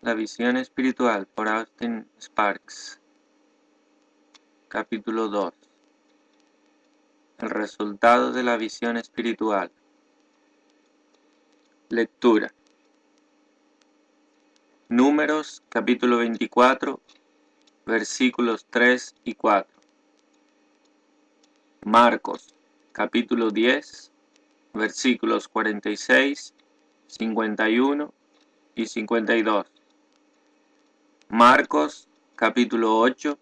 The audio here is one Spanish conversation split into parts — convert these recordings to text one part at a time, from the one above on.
La visión espiritual por Austin Sparks. Capítulo 2. El resultado de la visión espiritual. Lectura. Números, capítulo 24, versículos 3 y 4. Marcos, capítulo 10, versículos 46, 51 y 52. Marcos, capítulo 8,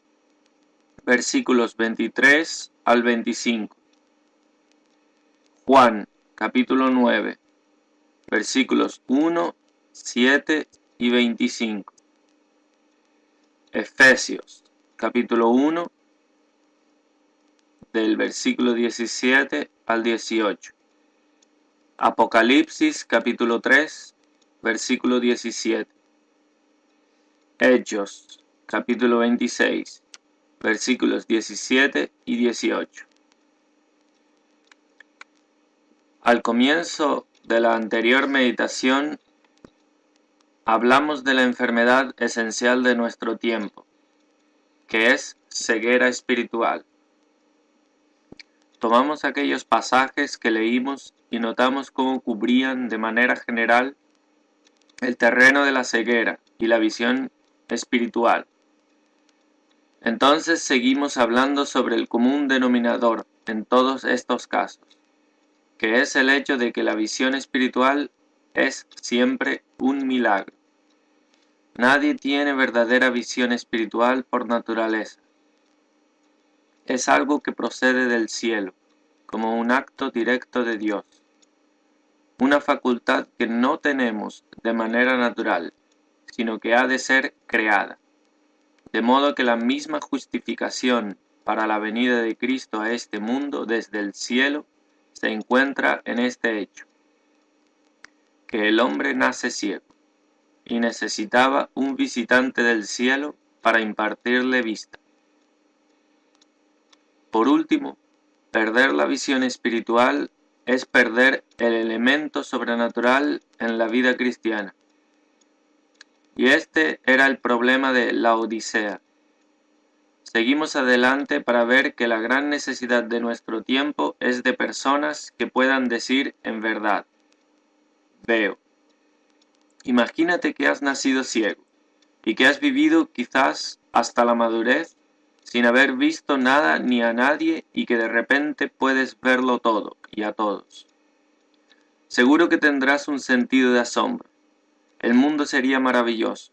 versículos 23 al 25. Juan, capítulo 9, versículos 1, 7 y 25. Efesios, capítulo 1, del versículo 17 al 18. Apocalipsis, capítulo 3, versículo 17. Hechos, capítulo 26, versículos 17 y 18. Al comienzo de la anterior meditación, hablamos de la enfermedad esencial de nuestro tiempo, que es ceguera espiritual. Tomamos aquellos pasajes que leímos y notamos cómo cubrían de manera general el terreno de la ceguera y la visión espiritual. Entonces seguimos hablando sobre el común denominador en todos estos casos, que es el hecho de que la visión espiritual es siempre un milagro. Nadie tiene verdadera visión espiritual por naturaleza. Es algo que procede del cielo, como un acto directo de Dios. Una facultad que no tenemos de manera natural, sino que ha de ser creada. De modo que la misma justificación para la venida de Cristo a este mundo desde el cielo se encuentra en este hecho, que el hombre nace ciego y necesitaba un visitante del cielo para impartirle vista. Por último, perder la visión espiritual es perder el elemento sobrenatural en la vida cristiana. Y este era el problema de la Odisea. Seguimos adelante para ver que la gran necesidad de nuestro tiempo es de personas que puedan decir en verdad: veo. Imagínate que has nacido ciego y que has vivido quizás hasta la madurez sin haber visto nada ni a nadie y que de repente puedes verlo todo y a todos. Seguro que tendrás un sentido de asombro. El mundo sería maravilloso.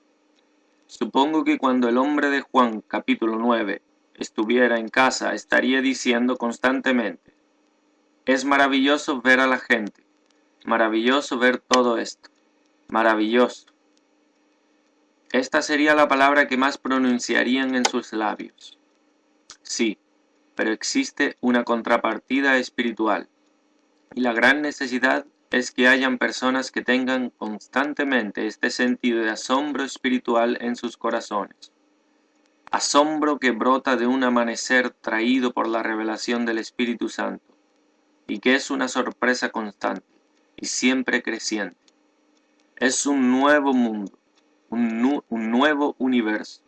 Supongo que cuando el hombre de Juan capítulo 9 estuviera en casa estaría diciendo constantemente: es maravilloso ver a la gente, maravilloso ver todo esto, maravilloso. Esta sería la palabra que más pronunciarían en sus labios. Sí, pero existe una contrapartida espiritual, y la gran necesidad es que hayan personas que tengan constantemente este sentido de asombro espiritual en sus corazones. Asombro que brota de un amanecer traído por la revelación del Espíritu Santo, y que es una sorpresa constante y siempre creciente. Es un nuevo mundo, un nuevo universo.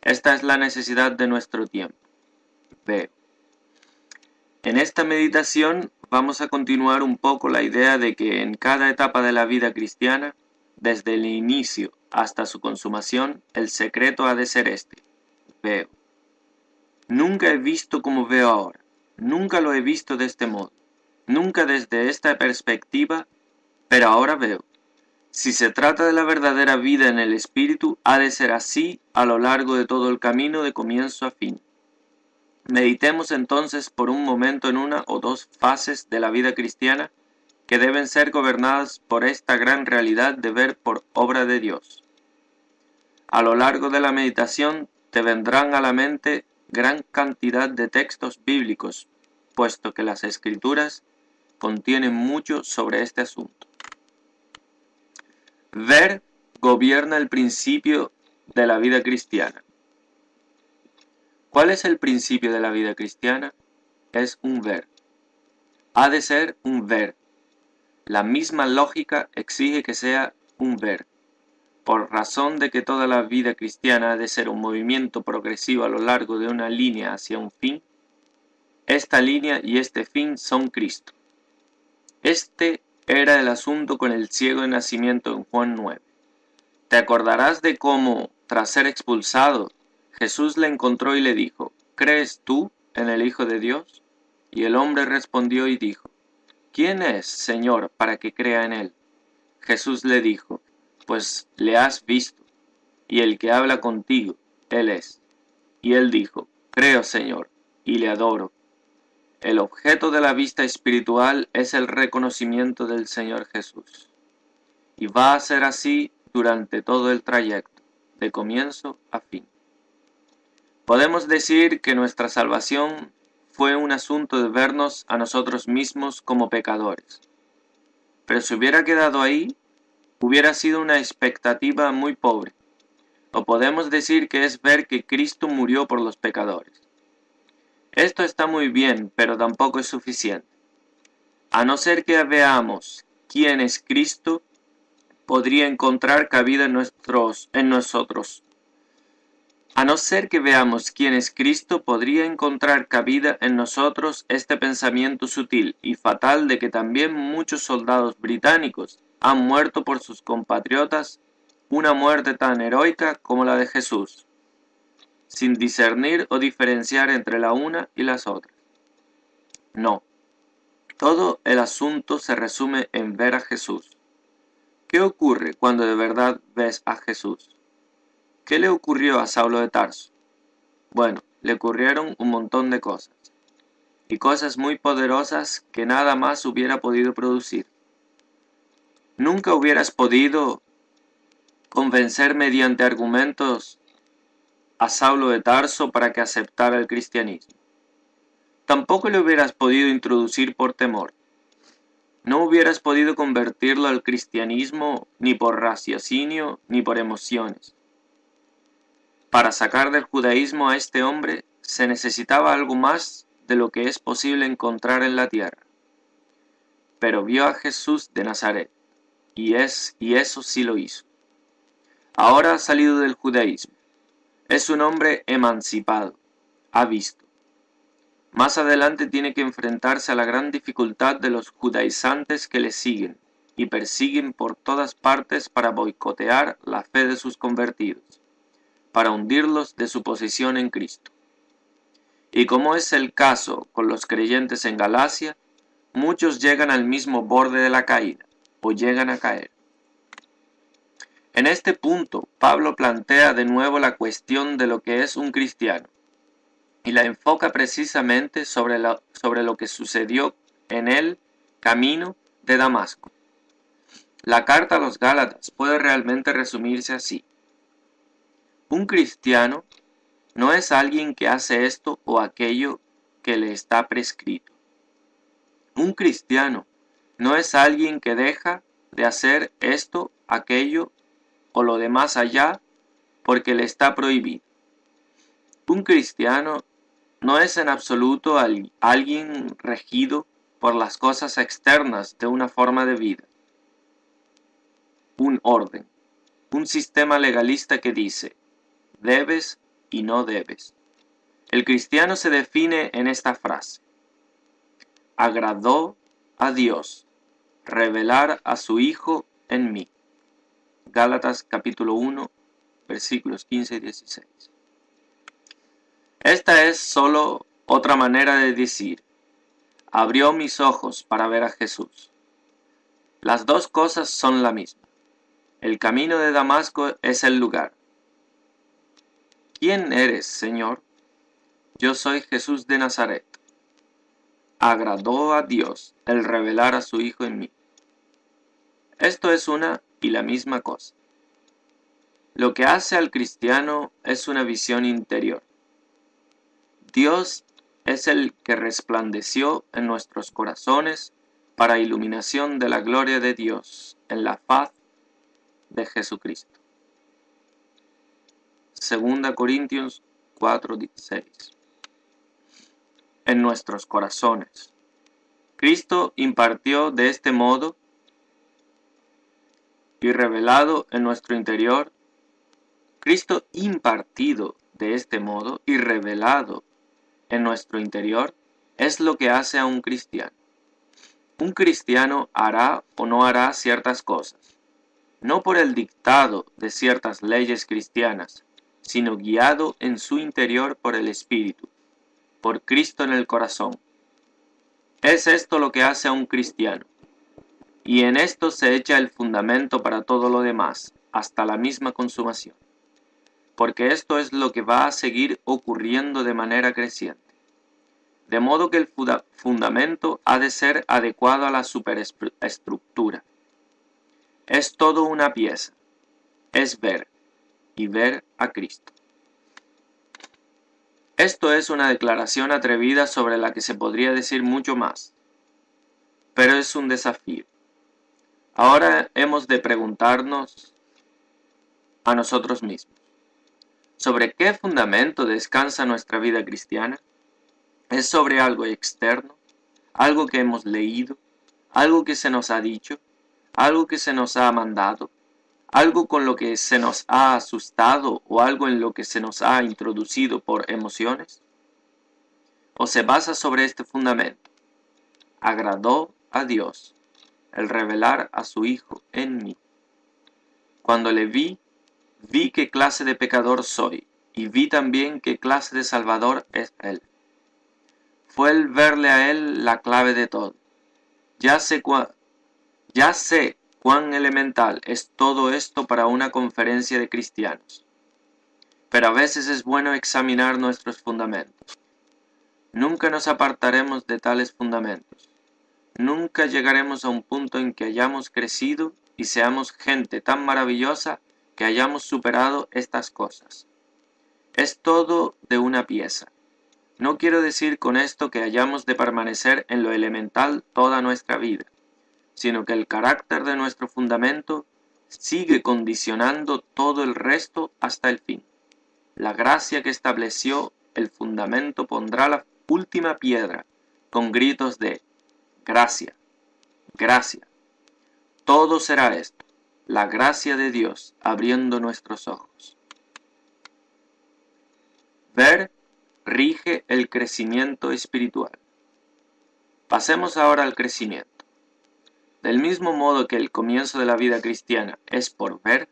Esta es la necesidad de nuestro tiempo. Veo. En esta meditación vamos a continuar un poco la idea de que en cada etapa de la vida cristiana, desde el inicio hasta su consumación, el secreto ha de ser este: veo. Nunca he visto como veo ahora, nunca lo he visto de este modo, nunca desde esta perspectiva, pero ahora veo. Si se trata de la verdadera vida en el Espíritu, ha de ser así a lo largo de todo el camino de comienzo a fin. Meditemos entonces por un momento en una o dos fases de la vida cristiana que deben ser gobernadas por esta gran realidad de ver por obra de Dios. A lo largo de la meditación te vendrán a la mente gran cantidad de textos bíblicos, puesto que las Escrituras contienen mucho sobre este asunto. Ver gobierna el principio de la vida cristiana. ¿Cuál es el principio de la vida cristiana? Es un ver. Ha de ser un ver. La misma lógica exige que sea un ver. por razón de que toda la vida cristiana ha de ser un movimiento progresivo a lo largo de una línea hacia un fin, esta línea y este fin son Cristo. Este era el asunto con el ciego de nacimiento en Juan 9. Te acordarás de cómo, tras ser expulsado, Jesús le encontró y le dijo, ¿crees tú en el Hijo de Dios? Y el hombre respondió y dijo, ¿quién es, Señor, para que crea en él? Jesús le dijo, pues le has visto, y el que habla contigo, él es. Y él dijo, creo, Señor, y le adoro. El objeto de la vista espiritual es el reconocimiento del Señor Jesús. Y va a ser así durante todo el trayecto, de comienzo a fin. Podemos decir que nuestra salvación fue un asunto de vernos a nosotros mismos como pecadores. Pero si hubiera quedado ahí, hubiera sido una expectativa muy pobre. O podemos decir que es ver que Cristo murió por los pecadores. Esto está muy bien, pero tampoco es suficiente. A no ser que veamos quién es Cristo, podría encontrar cabida en nosotros. A no ser que veamos quién es Cristo, podría encontrar cabida en nosotros este pensamiento sutil y fatal de que también muchos soldados británicos han muerto por sus compatriotas una muerte tan heroica como la de Jesús, sin discernir o diferenciar entre la una y las otras. No, todo el asunto se resume en ver a Jesús. ¿Qué ocurre cuando de verdad ves a Jesús? ¿Qué le ocurrió a Saulo de Tarso? Bueno, le ocurrieron un montón de cosas, y cosas muy poderosas que nada más hubiera podido producir. Nunca hubieras podido convencer mediante argumentos a Saulo de Tarso para que aceptara el cristianismo. Tampoco le hubieras podido introducir por temor. No hubieras podido convertirlo al cristianismo ni por raciocinio ni por emociones. Para sacar del judaísmo a este hombre se necesitaba algo más de lo que es posible encontrar en la tierra. Pero vio a Jesús de Nazaret, y eso sí lo hizo. Ahora ha salido del judaísmo. Es un hombre emancipado. Ha visto. Más adelante tiene que enfrentarse a la gran dificultad de los judaizantes que le siguen y persiguen por todas partes para boicotear la fe de sus convertidos, para hundirlos de su posición en Cristo. Y como es el caso con los creyentes en Galacia, muchos llegan al mismo borde de la caída, o llegan a caer. En este punto, Pablo plantea de nuevo la cuestión de lo que es un cristiano, y la enfoca precisamente sobre lo que sucedió en el camino de Damasco. La carta a los Gálatas puede realmente resumirse así. Un cristiano no es alguien que hace esto o aquello que le está prescrito. Un cristiano no es alguien que deja de hacer esto, aquello o lo de más allá porque le está prohibido. Un cristiano no es en absoluto alguien regido por las cosas externas de una forma de vida, un orden, un sistema legalista que dice, debes y no debes. El cristiano se define en esta frase, agradó a Dios revelar a su Hijo en mí. Gálatas capítulo 1, versículos 15 y 16. Esta es solo otra manera de decir, abrió mis ojos para ver a Jesús. Las dos cosas son la misma. El camino de Damasco es el lugar. ¿Quién eres, Señor? Yo soy Jesús de Nazaret. Agradó a Dios el revelar a su Hijo en mí. Esto es una y la misma cosa. Lo que hace al cristiano es una visión interior. Dios es el que resplandeció en nuestros corazones para iluminación de la gloria de Dios en la faz de Jesucristo. 2 Corintios 4:16. En nuestros corazones. Cristo impartió de este modo y revelado en nuestro interior, Cristo impartido de este modo y revelado en nuestro interior, es lo que hace a un cristiano. Un cristiano hará o no hará ciertas cosas, no por el dictado de ciertas leyes cristianas, sino guiado en su interior por el Espíritu, por Cristo en el corazón. Es esto lo que hace a un cristiano, y en esto se echa el fundamento para todo lo demás, hasta la misma consumación, porque esto es lo que va a seguir ocurriendo de manera creciente. De modo que el fundamento ha de ser adecuado a la superestructura. Es todo una pieza, es ver, y ver a Cristo. Esto es una declaración atrevida sobre la que se podría decir mucho más, pero es un desafío. Ahora hemos de preguntarnos a nosotros mismos, ¿sobre qué fundamento descansa nuestra vida cristiana? ¿Es sobre algo externo? ¿Algo que hemos leído? ¿Algo que se nos ha dicho? ¿Algo que se nos ha mandado? ¿Algo con lo que se nos ha asustado o algo en lo que se nos ha introducido por emociones? ¿O se basa sobre este fundamento? Agradó a Dios el revelar a su Hijo en mí. Cuando le vi qué clase de pecador soy, y vi también qué clase de Salvador es Él. Fue el verle a Él la clave de todo. Ya sé cuán elemental es todo esto para una conferencia de cristianos. Pero a veces es bueno examinar nuestros fundamentos. Nunca nos apartaremos de tales fundamentos. Nunca llegaremos a un punto en que hayamos crecido y seamos gente tan maravillosa que hayamos superado estas cosas. Es todo de una pieza. No quiero decir con esto que hayamos de permanecer en lo elemental toda nuestra vida, sino que el carácter de nuestro fundamento sigue condicionando todo el resto hasta el fin. La gracia que estableció el fundamento pondrá la última piedra con gritos de gracia, gracia. Todo será esto, la gracia de Dios abriendo nuestros ojos. Ver rige el crecimiento espiritual. Pasemos ahora al crecimiento. Del mismo modo que el comienzo de la vida cristiana es por ver,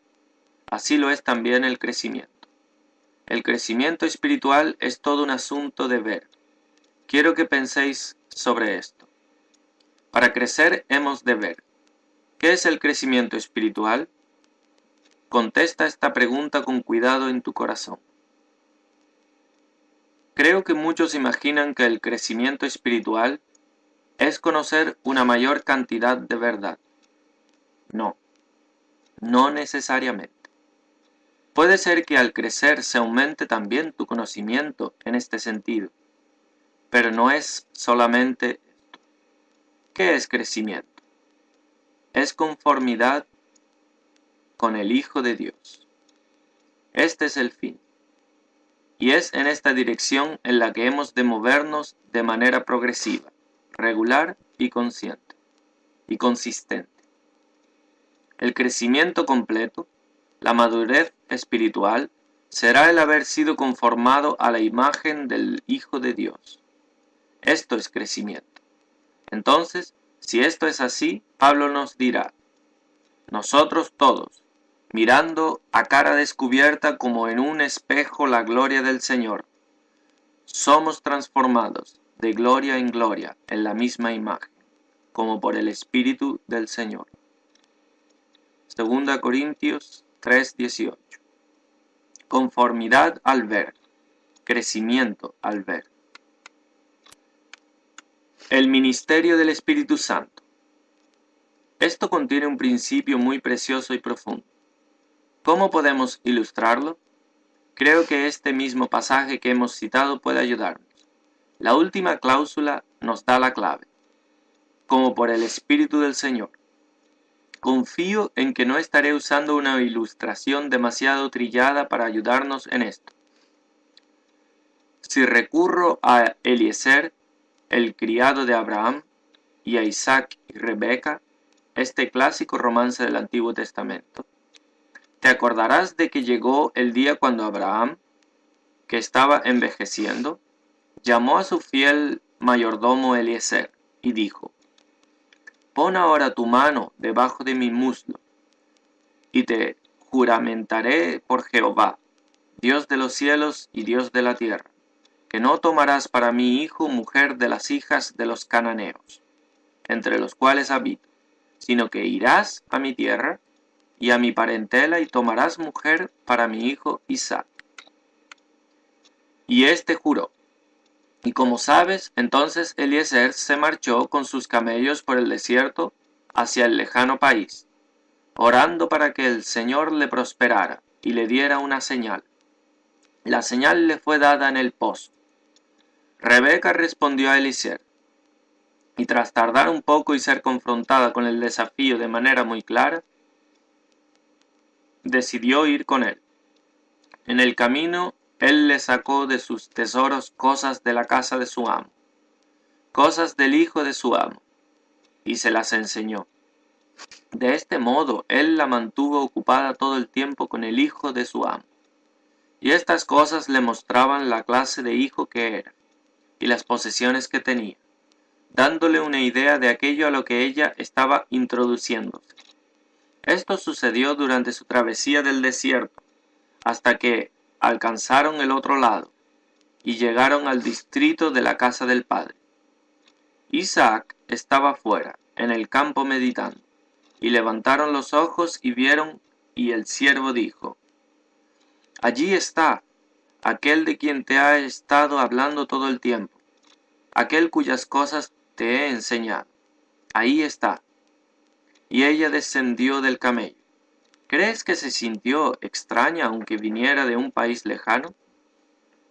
así lo es también el crecimiento. El crecimiento espiritual es todo un asunto de ver. Quiero que penséis sobre esto. Para crecer hemos de ver. ¿Qué es el crecimiento espiritual? Contesta esta pregunta con cuidado en tu corazón. Creo que muchos imaginan que el crecimiento espiritual es conocer una mayor cantidad de verdad. No, no necesariamente. Puede ser que al crecer se aumente también tu conocimiento en este sentido, pero no es solamente esto. ¿Qué es crecimiento? Es conformidad con el Hijo de Dios. Este es el fin. Y es en esta dirección en la que hemos de movernos de manera progresiva, regular y consciente, y consistente. El crecimiento completo, la madurez espiritual, será el haber sido conformado a la imagen del Hijo de Dios. Esto es crecimiento. Entonces, si esto es así, Pablo nos dirá, nosotros todos, mirando a cara descubierta como en un espejo la gloria del Señor, somos transformados de gloria en gloria en la misma imagen, como por el Espíritu del Señor. 2 Corintios 3:18. Conformidad al ver, crecimiento al ver. El ministerio del Espíritu Santo. Esto contiene un principio muy precioso y profundo. ¿Cómo podemos ilustrarlo? Creo que este mismo pasaje que hemos citado puede ayudarnos. La última cláusula nos da la clave. Como por el Espíritu del Señor. Confío en que no estaré usando una ilustración demasiado trillada para ayudarnos en esto. Si recurro a Eliezer, el criado de Abraham, y a Isaac y Rebeca, este clásico romance del Antiguo Testamento. Te acordarás de que llegó el día cuando Abraham, que estaba envejeciendo, llamó a su fiel mayordomo Eliezer y dijo: «Pon ahora tu mano debajo de mi muslo, y te juramentaré por Jehová, Dios de los cielos y Dios de la tierra, que no tomarás para mi hijo mujer de las hijas de los cananeos, entre los cuales habito, sino que irás a mi tierra y a mi parentela y tomarás mujer para mi hijo Isaac». Y éste juró. Y como sabes, entonces Eliezer se marchó con sus camellos por el desierto hacia el lejano país, orando para que el Señor le prosperara y le diera una señal. La señal le fue dada en el pozo. Rebeca respondió a Eliezer, y tras tardar un poco y ser confrontada con el desafío de manera muy clara, decidió ir con él. En el camino, él le sacó de sus tesoros cosas de la casa de su amo, cosas del hijo de su amo, y se las enseñó. De este modo, él la mantuvo ocupada todo el tiempo con el hijo de su amo. Y estas cosas le mostraban la clase de hijo que era, y las posesiones que tenía, dándole una idea de aquello a lo que ella estaba introduciéndose. Esto sucedió durante su travesía del desierto, hasta que alcanzaron el otro lado, y llegaron al distrito de la casa del padre. Isaac estaba fuera, en el campo meditando, y levantaron los ojos y vieron, y el siervo dijo: «Allí está, aquel de quien te ha estado hablando todo el tiempo, aquel cuyas cosas te he enseñado. Ahí está». Y ella descendió del camello. ¿Crees que se sintió extraña aunque viniera de un país lejano?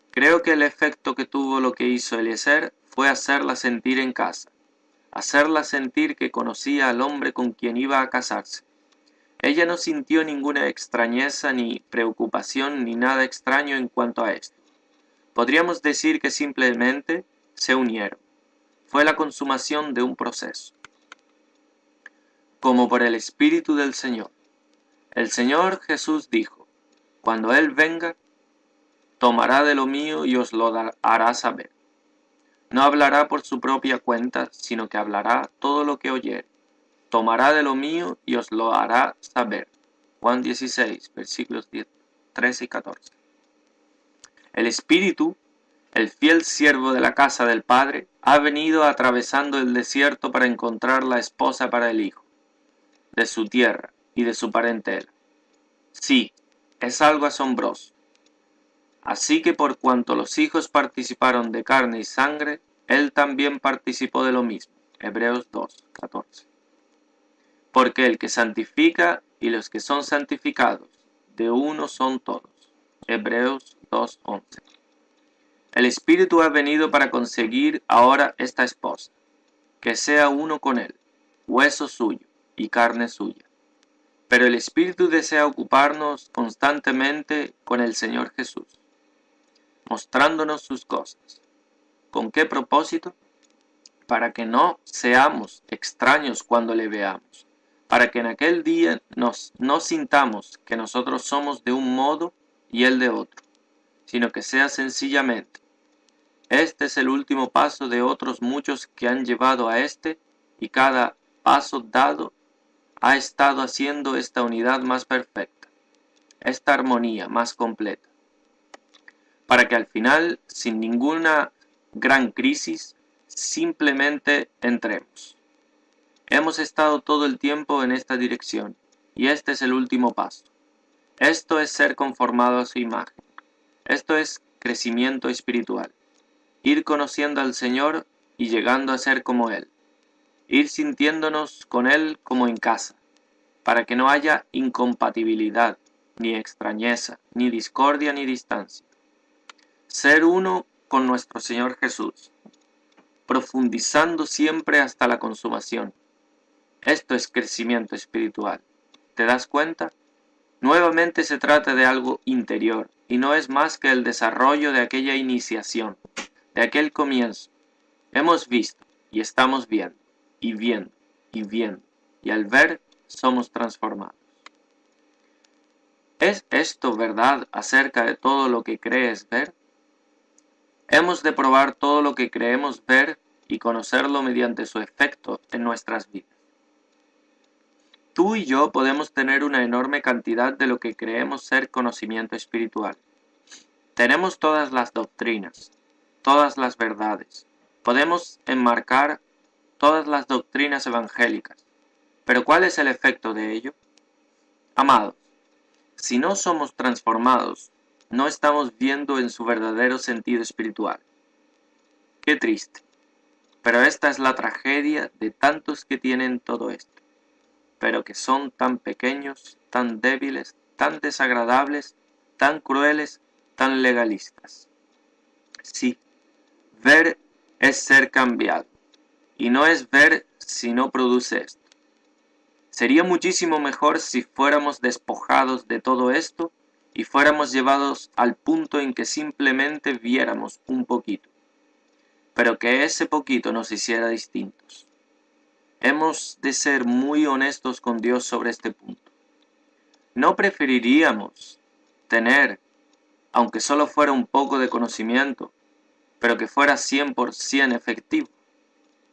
Creo que el efecto que tuvo lo que hizo Eliezer fue hacerla sentir en casa, hacerla sentir que conocía al hombre con quien iba a casarse. Ella no sintió ninguna extrañeza ni preocupación ni nada extraño en cuanto a esto. Podríamos decir que simplemente se unieron. Fue la consumación de un proceso. Como por el Espíritu del Señor. El Señor Jesús dijo: «Cuando Él venga, tomará de lo mío y os lo hará saber». No hablará por su propia cuenta, sino que hablará todo lo que oyere. Tomará de lo mío y os lo hará saber. Juan 16, versículos 13 y 14. El Espíritu, el fiel siervo de la casa del Padre, ha venido atravesando el desierto para encontrar la esposa para el Hijo, de su tierra y de su parentela. Sí, es algo asombroso. Así que por cuanto los hijos participaron de carne y sangre, él también participó de lo mismo. Hebreos 2, 14. Porque el que santifica y los que son santificados, de uno son todos. Hebreos 2, 11. El Espíritu ha venido para conseguir ahora esta esposa, que sea uno con él, hueso suyo y carne suya. Pero el Espíritu desea ocuparnos constantemente con el Señor Jesús, mostrándonos sus cosas. ¿Con qué propósito? Para que no seamos extraños cuando le veamos, para que en aquel día no sintamos que nosotros somos de un modo y él de otro, sino que sea sencillamente: este es el último paso de otros muchos que han llevado a este, y cada paso dado ha estado haciendo esta unidad más perfecta, esta armonía más completa, para que al final, sin ninguna gran crisis, simplemente entremos. Hemos estado todo el tiempo en esta dirección, y este es el último paso. Esto es ser conformado a su imagen. Esto es crecimiento espiritual. Ir conociendo al Señor y llegando a ser como Él. Ir sintiéndonos con Él como en casa, para que no haya incompatibilidad, ni extrañeza, ni discordia, ni distancia. Ser uno con nuestro Señor Jesús, profundizando siempre hasta la consumación. Esto es crecimiento espiritual. ¿Te das cuenta? Nuevamente se trata de algo interior, y no es más que el desarrollo de aquella iniciación, de aquel comienzo. Hemos visto, y estamos viendo, y viendo, y viendo. y al ver somos transformados. ¿Es esto verdad acerca de todo lo que crees ver? Hemos de probar todo lo que creemos ver y conocerlo mediante su efecto en nuestras vidas. Tú y yo podemos tener una enorme cantidad de lo que creemos ser conocimiento espiritual. Tenemos todas las doctrinas, todas las verdades. Podemos enmarcar todas las doctrinas evangélicas. Pero ¿cuál es el efecto de ello? Amados, si no somos transformados, no estamos viendo en su verdadero sentido espiritual. Qué triste. Pero esta es la tragedia de tantos que tienen todo esto, pero que son tan pequeños, tan débiles, tan desagradables, tan crueles, tan legalistas. Sí, ver es ser cambiado, y no es ver si no produce esto. Sería muchísimo mejor si fuéramos despojados de todo esto y fuéramos llevados al punto en que simplemente viéramos un poquito, pero que ese poquito nos hiciera distintos. Hemos de ser muy honestos con Dios sobre este punto. ¿No preferiríamos tener, aunque solo fuera un poco de conocimiento, pero que fuera 100% efectivo,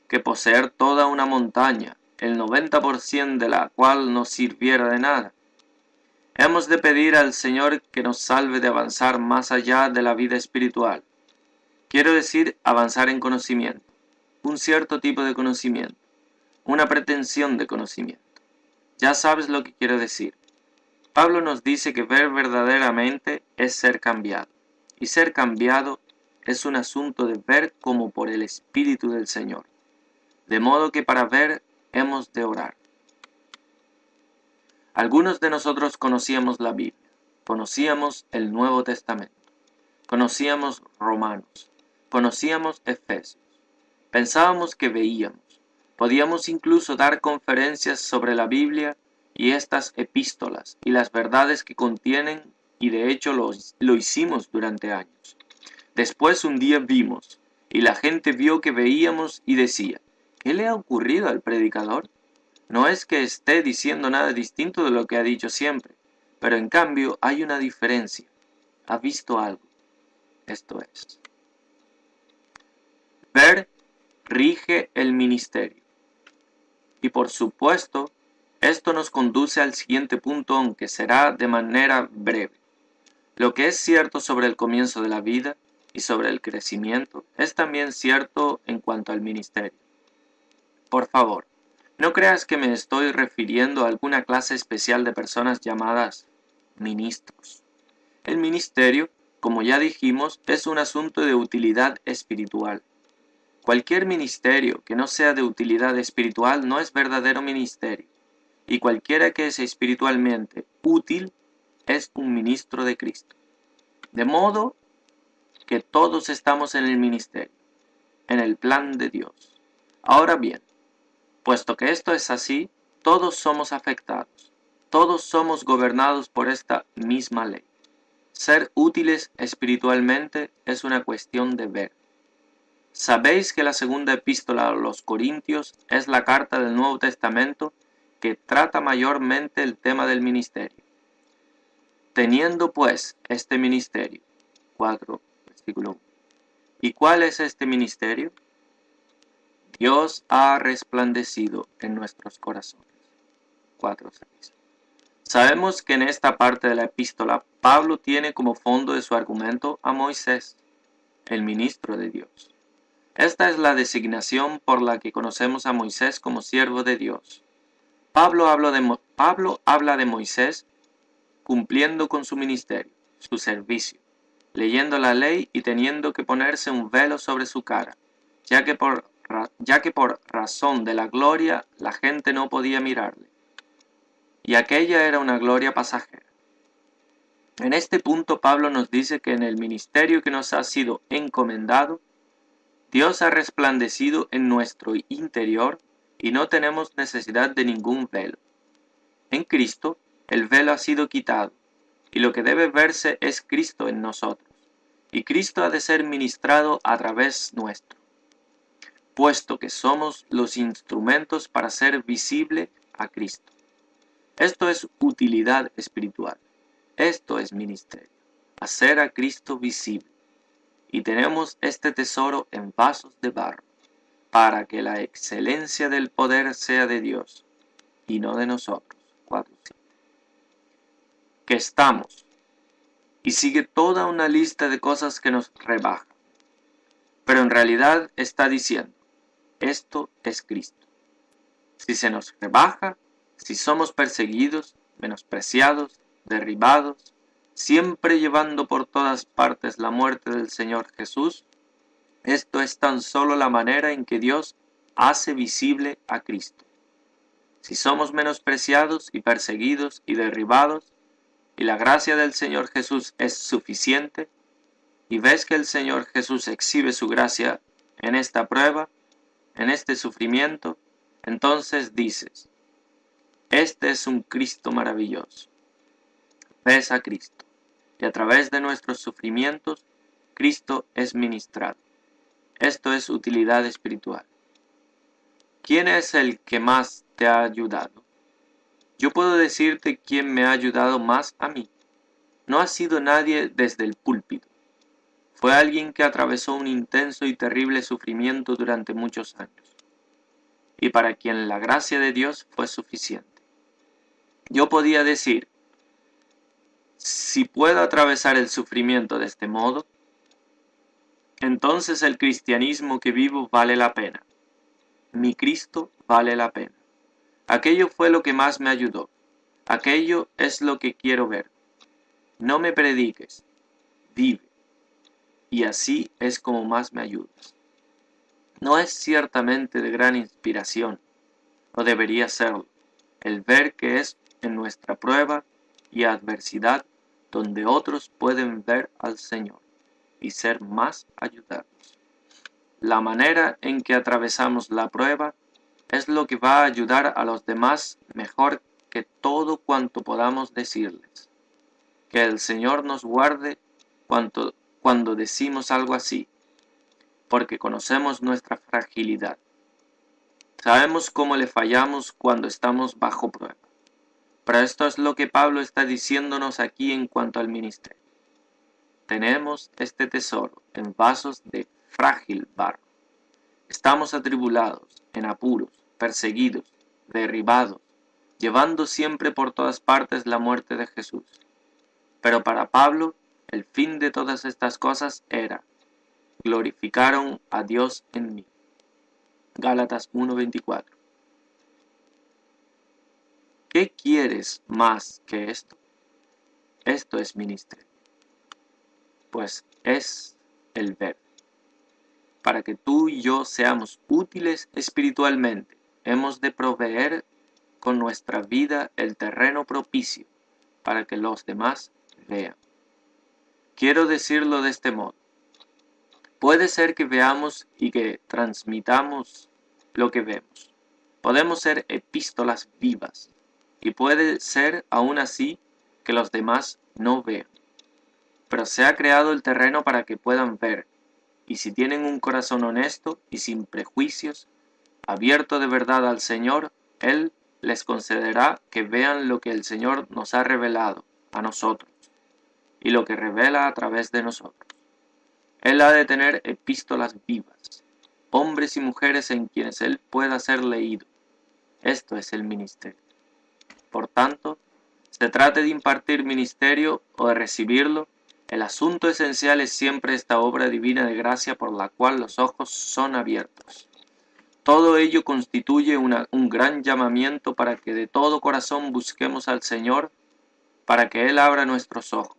que poseer toda una montaña, el 90% de la cual no sirviera de nada? Hemos de pedir al Señor que nos salve de avanzar más allá de la vida espiritual. Quiero decir, avanzar en conocimiento, un cierto tipo de conocimiento, una pretensión de conocimiento. Ya sabes lo que quiero decir. Pablo nos dice que ver verdaderamente es ser cambiado, y ser cambiado es un asunto de ver como por el Espíritu del Señor. De modo que para ver hemos de orar. Algunos de nosotros conocíamos la Biblia, conocíamos el Nuevo Testamento, conocíamos Romanos, conocíamos Efesios, pensábamos que veíamos, podíamos incluso dar conferencias sobre la Biblia y estas epístolas y las verdades que contienen, y de hecho lo hicimos durante años. Después un día vimos, y la gente vio que veíamos y decía, ¿qué le ha ocurrido al predicador? No es que esté diciendo nada distinto de lo que ha dicho siempre, pero en cambio hay una diferencia. Ha visto algo. Esto es. Ver rige el ministerio. Y por supuesto, esto nos conduce al siguiente punto, aunque será de manera breve. Lo que es cierto sobre el comienzo de la vida y sobre el crecimiento es también cierto en cuanto al ministerio. Por favor, no creas que me estoy refiriendo a alguna clase especial de personas llamadas ministros. El ministerio, como ya dijimos, es un asunto de utilidad espiritual. Cualquier ministerio que no sea de utilidad espiritual no es verdadero ministerio, y cualquiera que es espiritualmente útil es un ministro de Cristo. De modo que todos estamos en el ministerio, en el plan de Dios. Ahora bien, puesto que esto es así, todos somos afectados, todos somos gobernados por esta misma ley. Ser útiles espiritualmente es una cuestión de ver. Sabéis que la segunda epístola a los Corintios es la carta del Nuevo Testamento que trata mayormente el tema del ministerio. Teniendo pues este ministerio, 4, versículo 1. ¿Y cuál es este ministerio? Dios ha resplandecido en nuestros corazones. 4:6. Sabemos que en esta parte de la epístola Pablo tiene como fondo de su argumento a Moisés, el ministro de Dios. Esta es la designación por la que conocemos a Moisés como siervo de Dios. Pablo habla de Moisés cumpliendo con su ministerio, su servicio, leyendo la ley y teniendo que ponerse un velo sobre su cara, ya que por razón de la gloria la gente no podía mirarle. Y aquella era una gloria pasajera. En este punto Pablo nos dice que en el ministerio que nos ha sido encomendado, Dios ha resplandecido en nuestro interior y no tenemos necesidad de ningún velo. En Cristo el velo ha sido quitado y lo que debe verse es Cristo en nosotros, y Cristo ha de ser ministrado a través nuestro, puesto que somos los instrumentos para hacer visible a Cristo. Esto es utilidad espiritual. Esto es ministerio. Hacer a Cristo visible. Y tenemos este tesoro en vasos de barro, para que la excelencia del poder sea de Dios y no de nosotros. 4:7. Que estamos. Y sigue toda una lista de cosas que nos rebajan. Pero en realidad está diciendo, esto es Cristo. Si se nos rebaja, si somos perseguidos, menospreciados, derribados, siempre llevando por todas partes la muerte del Señor Jesús, esto es tan solo la manera en que Dios hace visible a Cristo. Si somos menospreciados y perseguidos y derribados, y la gracia del Señor Jesús es suficiente, y ves que el Señor Jesús exhibe su gracia en esta prueba, en este sufrimiento, entonces dices, este es un Cristo maravilloso. Ves a Cristo, y a través de nuestros sufrimientos, Cristo es ministrado. Esto es utilidad espiritual. ¿Quién es el que más te ha ayudado? Yo puedo decirte quién me ha ayudado más a mí. No ha sido nadie desde el púlpito. Fue alguien que atravesó un intenso y terrible sufrimiento durante muchos años, y para quien la gracia de Dios fue suficiente. Yo podía decir, si puedo atravesar el sufrimiento de este modo, entonces el cristianismo que vivo vale la pena. Mi Cristo vale la pena. Aquello fue lo que más me ayudó. Aquello es lo que quiero ver. No me prediques, vive. Y así es como más me ayudas. No es ciertamente de gran inspiración, o debería serlo, el ver que es en nuestra prueba y adversidad donde otros pueden ver al Señor y ser más ayudados. La manera en que atravesamos la prueba es lo que va a ayudar a los demás mejor que todo cuanto podamos decirles. Que el Señor nos guarde cuando decimos algo así, porque conocemos nuestra fragilidad. Sabemos cómo le fallamos cuando estamos bajo prueba. Pero esto es lo que Pablo está diciéndonos aquí en cuanto al ministerio. Tenemos este tesoro en vasos de frágil barro. Estamos atribulados, en apuros, perseguidos, derribados, llevando siempre por todas partes la muerte de Jesús. Pero para Pablo, el fin de todas estas cosas era, glorificaron a Dios en mí. Gálatas 1:24. ¿Qué quieres más que esto? Esto es ministerio. Pues es el verbo. Para que tú y yo seamos útiles espiritualmente, hemos de proveer con nuestra vida el terreno propicio para que los demás vean. Quiero decirlo de este modo. Puede ser que veamos y que transmitamos lo que vemos. Podemos ser epístolas vivas y puede ser aún así que los demás no vean. Pero se ha creado el terreno para que puedan ver, y si tienen un corazón honesto y sin prejuicios, abierto de verdad al Señor, Él les concederá que vean lo que el Señor nos ha revelado a nosotros y lo que revela a través de nosotros. Él ha de tener epístolas vivas, hombres y mujeres en quienes Él pueda ser leído. Esto es el ministerio. Por tanto, se trate de impartir ministerio o de recibirlo, el asunto esencial es siempre esta obra divina de gracia por la cual los ojos son abiertos. Todo ello constituye un gran llamamiento para que de todo corazón busquemos al Señor, para que Él abra nuestros ojos.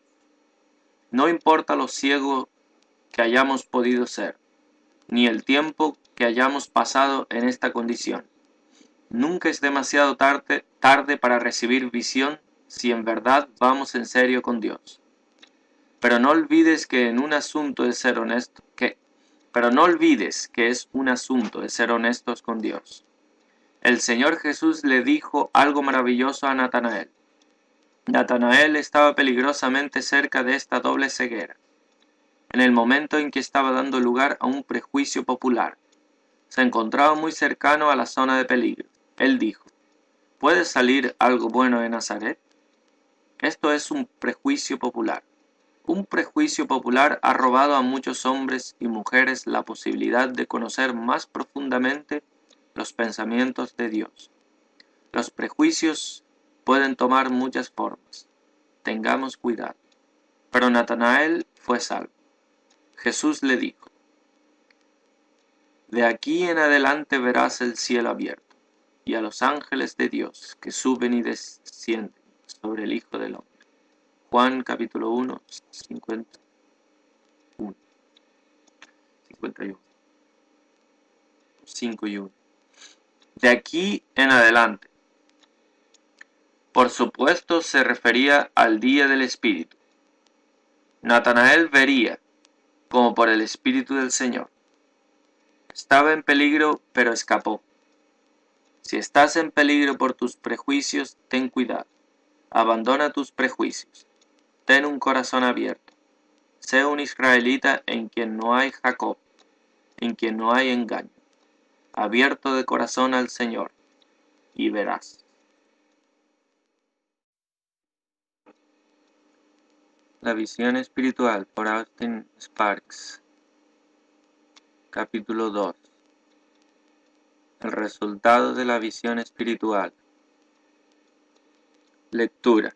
No importa lo ciego que hayamos podido ser, ni el tiempo que hayamos pasado en esta condición. Nunca es demasiado tarde para recibir visión si en verdad vamos en serio con Dios. Pero no olvides que es un asunto de ser honestos con Dios. El Señor Jesús le dijo algo maravilloso a Natanael. Natanael estaba peligrosamente cerca de esta doble ceguera, en el momento en que estaba dando lugar a un prejuicio popular. Se encontraba muy cercano a la zona de peligro. Él dijo, ¿puede salir algo bueno de Nazaret? Esto es un prejuicio popular. Un prejuicio popular ha robado a muchos hombres y mujeres la posibilidad de conocer más profundamente los pensamientos de Dios. Los prejuicios pueden tomar muchas formas. Tengamos cuidado. Pero Natanael fue salvo. Jesús le dijo: de aquí en adelante verás el cielo abierto, y a los ángeles de Dios que suben y descienden sobre el Hijo del Hombre. Juan capítulo 1, 51. 5 y 1. De aquí en adelante. Por supuesto se refería al día del Espíritu. Natanael vería, como por el Espíritu del Señor. Estaba en peligro, pero escapó. Si estás en peligro por tus prejuicios, ten cuidado. Abandona tus prejuicios. Ten un corazón abierto. Sé un israelita en quien no hay Jacob, en quien no hay engaño. Abierto de corazón al Señor, y verás. La visión espiritual por Austin Sparks. Capítulo 2. El resultado de la visión espiritual. Lectura.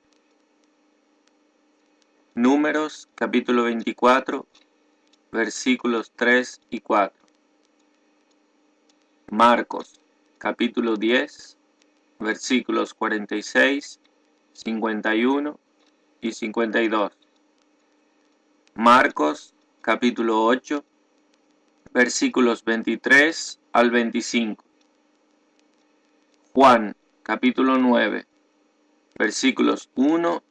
Números capítulo 24, versículos 3 y 4. Marcos capítulo 10, versículos 46, 51 y 52. Marcos capítulo 8, versículos 23 al 25. Juan capítulo 9, versículos 1